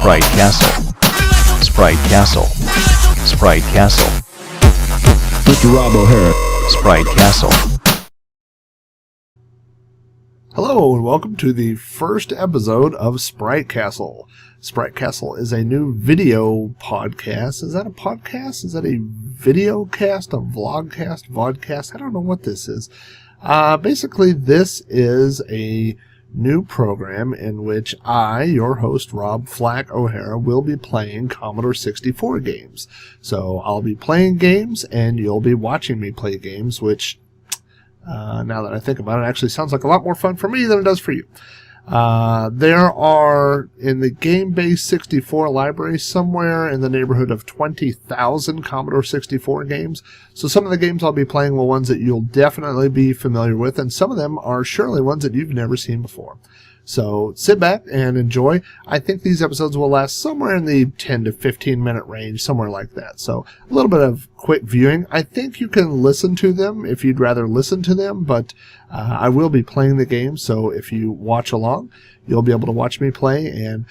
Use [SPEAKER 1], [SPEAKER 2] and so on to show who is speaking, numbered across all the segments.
[SPEAKER 1] Sprite Castle. Sprite Castle. Sprite Castle.
[SPEAKER 2] Mr. Rob O'Hara.
[SPEAKER 1] Sprite Castle.
[SPEAKER 3] Hello and welcome to the first episode of Sprite Castle. Sprite Castle is a new video podcast. Is that a podcast? Is that a video cast? A vlogcast? Vodcast? I don't know what this is. Basically, this is a new program in which I, your host, Rob Flack O'Hara, will be playing Commodore 64 games. So I'll be playing games and you'll be watching me play games, which, now that I think about it, actually sounds like a lot more fun for me than it does for you. There are, in the game-based 64 library, somewhere in the neighborhood of 20,000 Commodore 64 games. So some of the games I'll be playing will ones that you'll definitely be familiar with, and some of them are surely ones that you've never seen before. So sit back and enjoy. I think these episodes will last somewhere in the 10 to 15 minute range, somewhere like that. So a little bit of quick viewing. I think you can listen to them if you'd rather listen to them, but I will be playing the game, so if you watch along, you'll be able to watch me play, and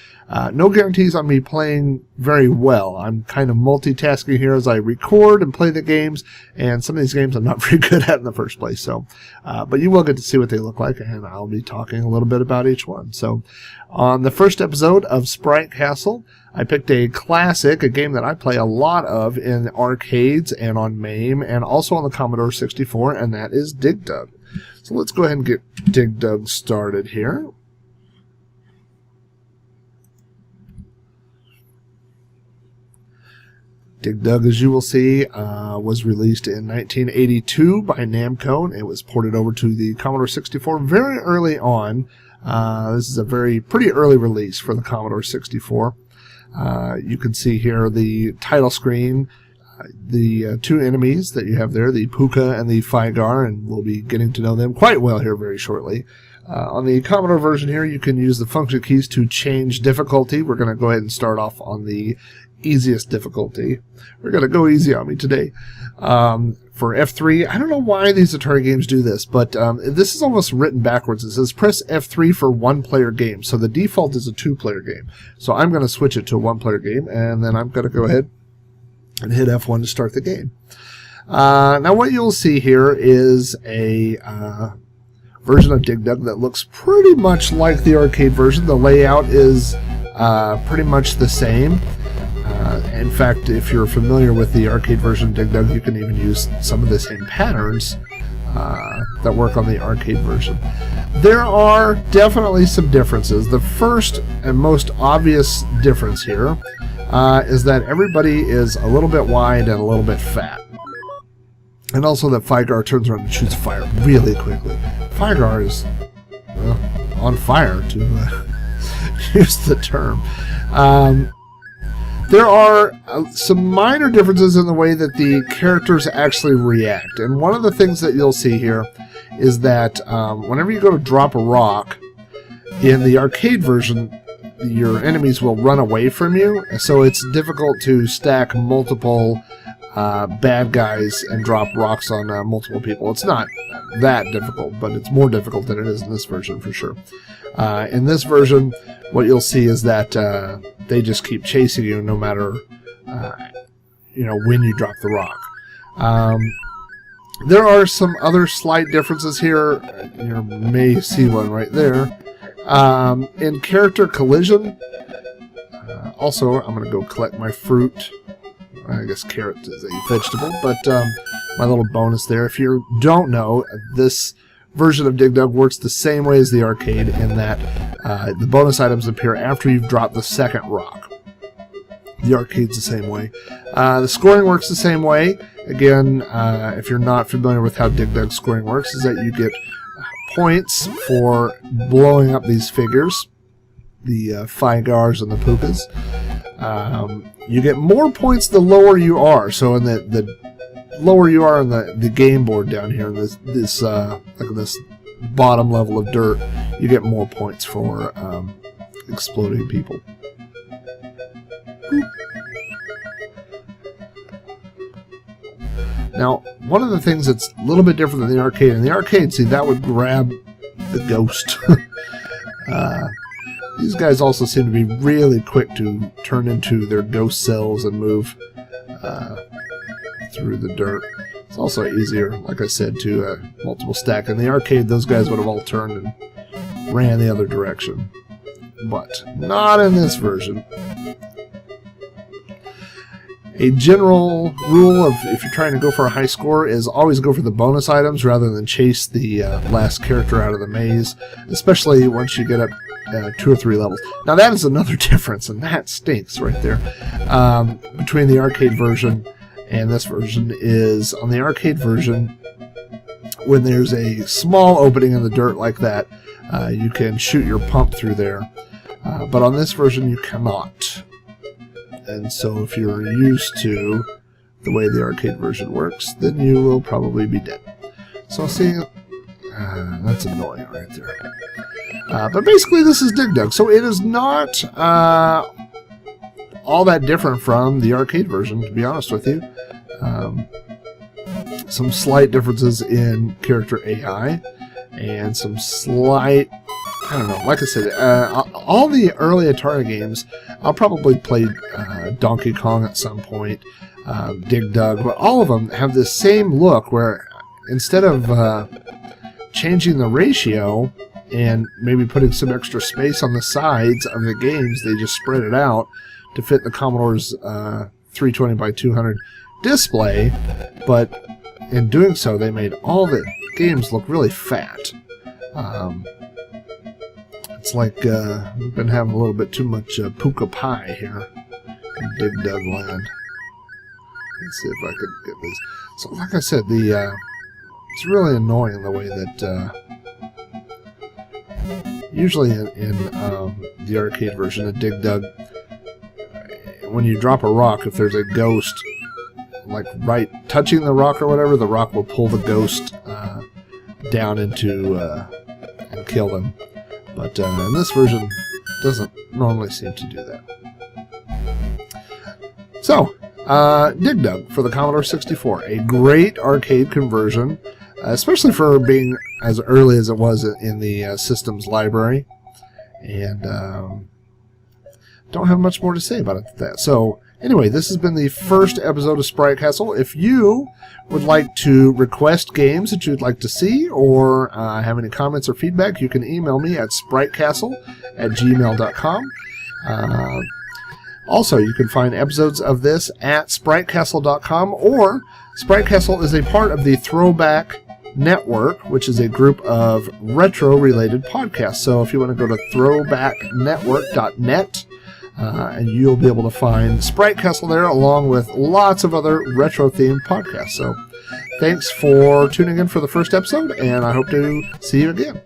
[SPEAKER 3] no guarantees on me playing very well. I'm kind of multitasking here as I record and play the games, and some of these games I'm not very good at in the first place. So, but you will get to see what they look like, and I'll be talking a little bit about each one. So, on the first episode of Sprite Castle, I picked a classic, a game that I play a lot of in arcades and on MAME, and also on the Commodore 64, and that is Dig Dug. So let's go ahead and get Dig Dug started here. Dig Dug, as you will see, was released in 1982 by Namco, and it was ported over to the Commodore 64 very early on. This is a pretty early release for the Commodore 64. You can see here the title screen, the two enemies that you have there, the Pookas and the Fygars, and we'll be getting to know them quite well here very shortly. On the Commodore version here, you can use the function keys to change difficulty. We're going to go ahead and start off on the easiest difficulty. We're going to go easy on me today. For F3, I don't know why these Atari games do this, but this is almost written backwards. It says press F3 for one-player game. So the default is a two-player game. So I'm going to switch it to a one-player game, and then I'm going to go ahead and hit F1 to start the game. Now what you'll see here is a version of Dig Dug that looks pretty much like the arcade version. The layout is pretty much the same. In fact, if you're familiar with the arcade version of Dig Dug, you can even use some of the same patterns that work on the arcade version. There are definitely some differences. The first and most obvious difference here is that everybody is a little bit wide and a little bit fat. And also that Fygar turns around and shoots fire really quickly. Fygar is on fire, to use the term. There are some minor differences in the way that the characters actually react. And one of the things that you'll see here is that whenever you go to drop a rock, in the arcade version, your enemies will run away from you. So it's difficult to stack multiple bad guys and drop rocks on multiple people. It's not that difficult, but it's more difficult than it is in this version for sure. In this version, what you'll see is that they just keep chasing you no matter when you drop the rock. There are some other slight differences here. You may see one right there. In character collision, also I'm going to go collect my fruit. I guess carrot is a vegetable, but my little bonus there. If you don't know, this version of Dig Dug works the same way as the arcade in that the bonus items appear after you've dropped the second rock. The arcade's the same way. The scoring works the same way. Again, if you're not familiar with how Dig Dug scoring works, is that you get points for blowing up these figures, the Fygars and the Pookas. You get more points the lower you are. So in the lower you are on the game board down here, in this bottom level of dirt, you get more points for exploding people. Boop. Now, one of the things that's a little bit different than the arcade, in the arcade, see, that would grab the ghost. These guys also seem to be really quick to turn into their ghost selves and move through the dirt. It's also easier, like I said, to multiple stack. In the arcade, those guys would have all turned and ran the other direction. But not in this version. A general rule of if you're trying to go for a high score is always go for the bonus items rather than chase the last character out of the maze, especially once you get up 2 or 3 levels. Now that is another difference, and that stinks right there, between the arcade version and this version. Is on the arcade version, when there's a small opening in the dirt like that, you can shoot your pump through there, but on this version you cannot. And so if you're used to the way the arcade version works, then you will probably be dead. So see, that's annoying right there. But basically this is Dig Dug, so it is not all that different from the arcade version, to be honest with you. Some slight differences in character AI, and some slight, I don't know, like I said, all the early Atari games, I'll probably play Donkey Kong at some point, Dig Dug, but all of them have this same look where instead of changing the ratio and maybe putting some extra space on the sides of the games, they just spread it out to fit the Commodore's 320 by 200 display, but in doing so they made all the games look really fat. It's like we've been having a little bit too much Pooka pie here in Dig Dug land. Let's see if I can get this. So like I said, it's really annoying the way that usually in the arcade version of Dig Dug, when you drop a rock, if there's a ghost like right touching the rock or whatever, the rock will pull the ghost down into and kill them. But in this version, doesn't normally seem to do that. So, Dig Dug for the Commodore 64, a great arcade conversion, especially for being as early as it was in the system's library. And don't have much more to say about it than that. So, anyway, this has been the first episode of Sprite Castle. If you would like to request games that you'd like to see, or have any comments or feedback, you can email me at spritecastle@gmail.com. Also, you can find episodes of this at spritecastle.com, or Sprite Castle is a part of the Throwback Network, which is a group of retro-related podcasts. So if you want to go to throwbacknetwork.net, and you'll be able to find Sprite Castle there, along with lots of other retro-themed podcasts. So thanks for tuning in for the first episode, and I hope to see you again.